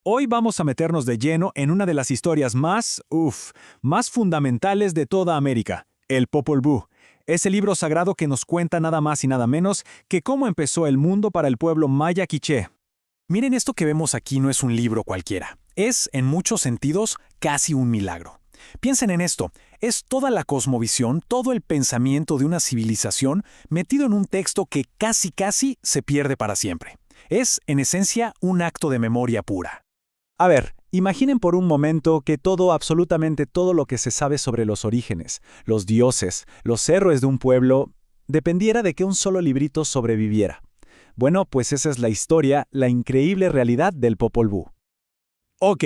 Hoy vamos a meternos de lleno en una de las historias más fundamentales de toda América, el Popol Vuh, ese libro sagrado que nos cuenta nada más y nada menos que cómo empezó el mundo para el pueblo maya quiché. Miren, esto que vemos aquí no es un libro cualquiera. Es, en muchos sentidos, casi un milagro. Piensen en esto, es toda la cosmovisión, todo el pensamiento de una civilización metido en un texto que casi se pierde para siempre. Es, en esencia, un acto de memoria pura. A ver, imaginen por un momento que absolutamente todo lo que se sabe sobre los orígenes, los dioses, los héroes de un pueblo, dependiera de que un solo librito sobreviviera. Bueno, pues esa es la historia, la increíble realidad del Popol Vuh. Ok,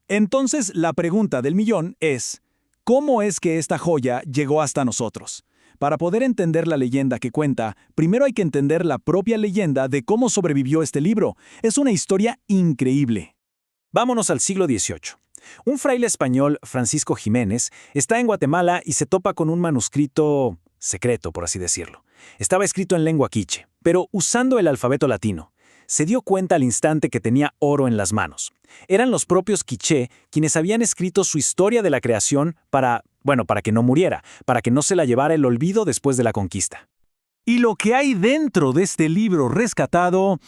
entonces la pregunta del millón es, ¿cómo es que esta joya llegó hasta nosotros? Para poder entender la leyenda que cuenta, primero hay que entender la propia leyenda de cómo sobrevivió este libro. Es una historia increíble. Vámonos al siglo XVIII. Un fraile español, Francisco Jiménez, está en Guatemala y se topa con un manuscrito secreto, por así decirlo. Estaba escrito en lengua quiche, pero usando el alfabeto latino. Se dio cuenta al instante que tenía oro en las manos. Eran los propios quiché quienes habían escrito su historia de la creación para que no muriera, para que no se la llevara el olvido después de la conquista. Y lo que hay dentro de este libro rescatado...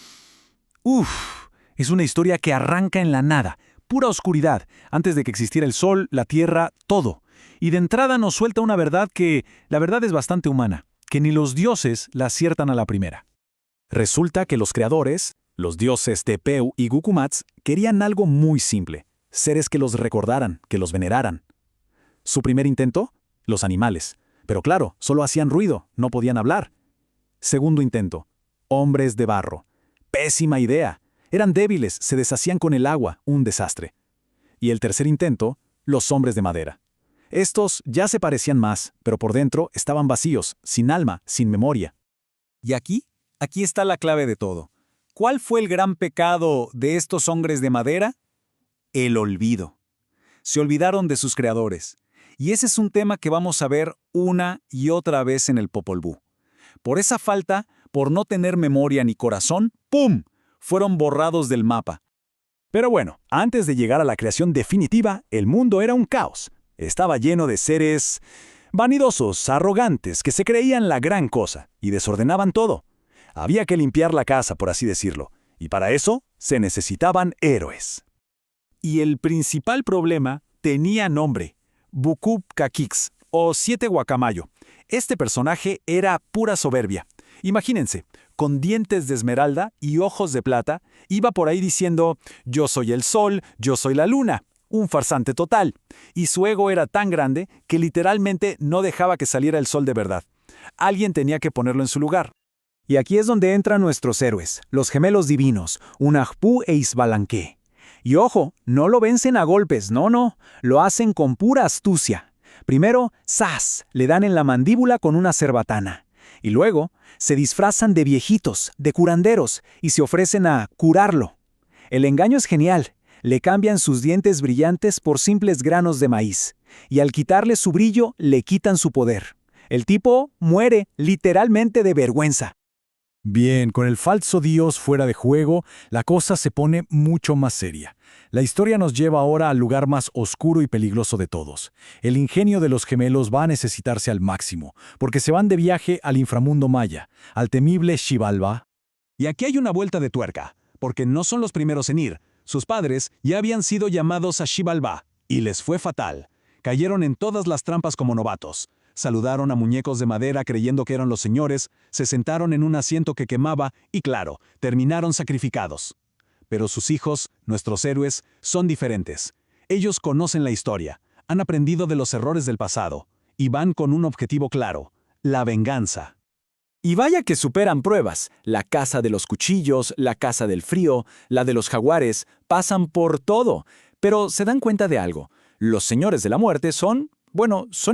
Es una historia que arranca en la nada, pura oscuridad, antes de que existiera el sol, la tierra, todo. Y de entrada nos suelta una verdad que, la verdad es bastante humana, que ni los dioses la aciertan a la primera. Resulta que los creadores, los dioses Tepeu y Gucumatz, querían algo muy simple, seres que los recordaran, que los veneraran. Su primer intento, los animales. Pero claro, solo hacían ruido, no podían hablar. Segundo intento, hombres de barro. Pésima idea. Eran débiles, se deshacían con el agua, un desastre. Y el tercer intento, los hombres de madera. Estos ya se parecían más, pero por dentro estaban vacíos, sin alma, sin memoria. Y aquí está la clave de todo. ¿Cuál fue el gran pecado de estos hombres de madera? El olvido. Se olvidaron de sus creadores. Y ese es un tema que vamos a ver una y otra vez en el Popol Vuh. Por esa falta, por no tener memoria ni corazón, ¡pum!, fueron borrados del mapa. Pero bueno, antes de llegar a la creación definitiva, el mundo era un caos. Estaba lleno de seres vanidosos, arrogantes, que se creían la gran cosa y desordenaban todo. Había que limpiar la casa, por así decirlo, y para eso se necesitaban héroes. Y el principal problema tenía nombre, Bucub Caquix, o Siete Guacamayo. Este personaje era pura soberbia. Imagínense, con dientes de esmeralda y ojos de plata, iba por ahí diciendo, yo soy el sol, yo soy la luna, un farsante total. Y su ego era tan grande que literalmente no dejaba que saliera el sol de verdad. Alguien tenía que ponerlo en su lugar. Y aquí es donde entran nuestros héroes, los gemelos divinos, Unajpú e Isbalanqué. Y ojo, no lo vencen a golpes, no, lo hacen con pura astucia. Primero, ¡zas!, le dan en la mandíbula con una cerbatana. Y luego, se disfrazan de viejitos, de curanderos, y se ofrecen a curarlo. El engaño es genial. Le cambian sus dientes brillantes por simples granos de maíz. Y al quitarle su brillo, le quitan su poder. El tipo muere literalmente de vergüenza. Bien, con el falso dios fuera de juego, la cosa se pone mucho más seria. La historia nos lleva ahora al lugar más oscuro y peligroso de todos. El ingenio de los gemelos va a necesitarse al máximo, porque se van de viaje al inframundo maya, al temible Xibalbá. Y aquí hay una vuelta de tuerca, porque no son los primeros en ir. Sus padres ya habían sido llamados a Xibalbá, y les fue fatal. Cayeron en todas las trampas como novatos. Saludaron a muñecos de madera creyendo que eran los señores, se sentaron en un asiento que quemaba y, claro, terminaron sacrificados. Pero sus hijos, nuestros héroes, son diferentes. Ellos conocen la historia, han aprendido de los errores del pasado, y van con un objetivo claro, la venganza. Y vaya que superan pruebas. La casa de los cuchillos, la casa del frío, la de los jaguares, pasan por todo. Pero se dan cuenta de algo. Los señores de la muerte son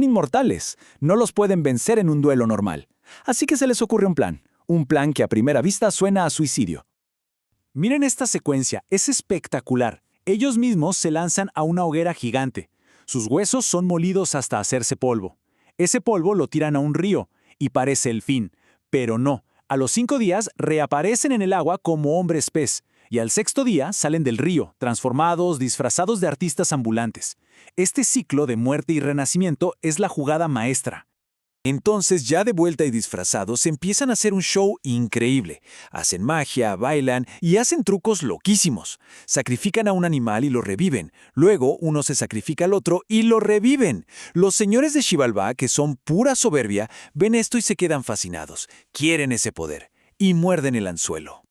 inmortales. No los pueden vencer en un duelo normal. Así que se les ocurre un plan que a primera vista suena a suicidio. Miren esta secuencia, es espectacular. Ellos mismos se lanzan a una hoguera gigante. Sus huesos son molidos hasta hacerse polvo. Ese polvo lo tiran a un río, y parece el fin. Pero no, a los 5 días reaparecen en el agua como hombres pez. y al sexto día salen del río, transformados, disfrazados de artistas ambulantes. Este ciclo de muerte y renacimiento es la jugada maestra. Entonces, ya de vuelta y disfrazados, empiezan a hacer un show increíble. Hacen magia, bailan y hacen trucos loquísimos. Sacrifican a un animal y lo reviven. Luego, uno se sacrifica al otro y lo reviven. Los señores de Xibalbá, que son pura soberbia, ven esto y se quedan fascinados. Quieren ese poder. Y muerden el anzuelo.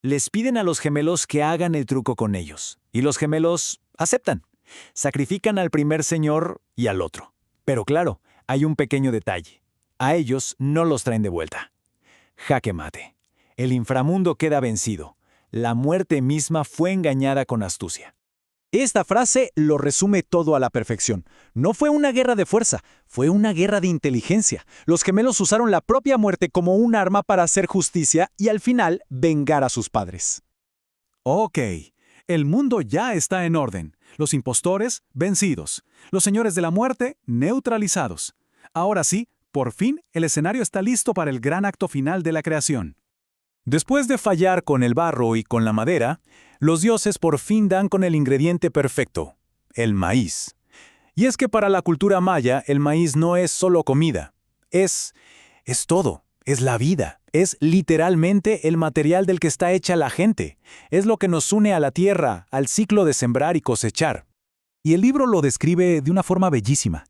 Les piden a los gemelos que hagan el truco con ellos. Y los gemelos aceptan. Sacrifican al primer señor y al otro. Pero claro, hay un pequeño detalle. A ellos no los traen de vuelta. Jaque mate. El inframundo queda vencido. La muerte misma fue engañada con astucia. Esta frase lo resume todo a la perfección. No fue una guerra de fuerza, fue una guerra de inteligencia. Los gemelos usaron la propia muerte como un arma para hacer justicia y al final vengar a sus padres. Ok, el mundo ya está en orden. Los impostores, vencidos. Los señores de la muerte, neutralizados. Ahora sí, por fin, el escenario está listo para el gran acto final de la creación. Después de fallar con el barro y con la madera, los dioses por fin dan con el ingrediente perfecto, el maíz. Y es que para la cultura maya, el maíz no es solo comida. Es todo. Es la vida. Es literalmente el material del que está hecha la gente. Es lo que nos une a la tierra, al ciclo de sembrar y cosechar. Y el libro lo describe de una forma bellísima.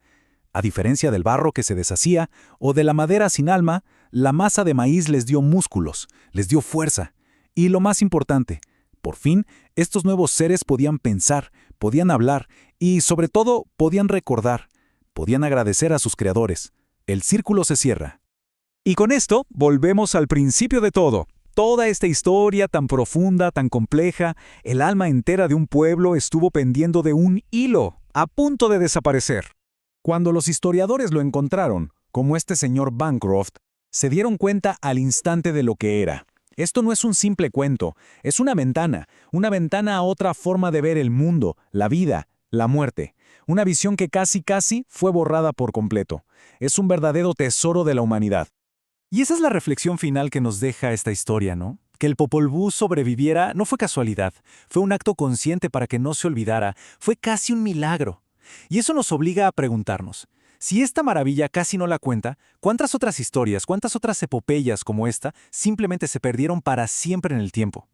A diferencia del barro que se deshacía o de la madera sin alma, la masa de maíz les dio músculos, les dio fuerza. Y lo más importante, por fin, estos nuevos seres podían pensar, podían hablar y, sobre todo, podían recordar, podían agradecer a sus creadores. El círculo se cierra. Y con esto, volvemos al principio de todo. Toda esta historia tan profunda, tan compleja, el alma entera de un pueblo estuvo pendiendo de un hilo, a punto de desaparecer. Cuando los historiadores lo encontraron, como este señor Bancroft, se dieron cuenta al instante de lo que era. Esto no es un simple cuento, es una ventana a otra forma de ver el mundo, la vida, la muerte. Una visión que casi fue borrada por completo. Es un verdadero tesoro de la humanidad. Y esa es la reflexión final que nos deja esta historia, ¿no? Que el Popol Vuh sobreviviera no fue casualidad, fue un acto consciente para que no se olvidara, fue casi un milagro. Y eso nos obliga a preguntarnos, si esta maravilla casi no la cuenta, ¿cuántas otras historias, cuántas otras epopeyas como esta simplemente se perdieron para siempre en el tiempo?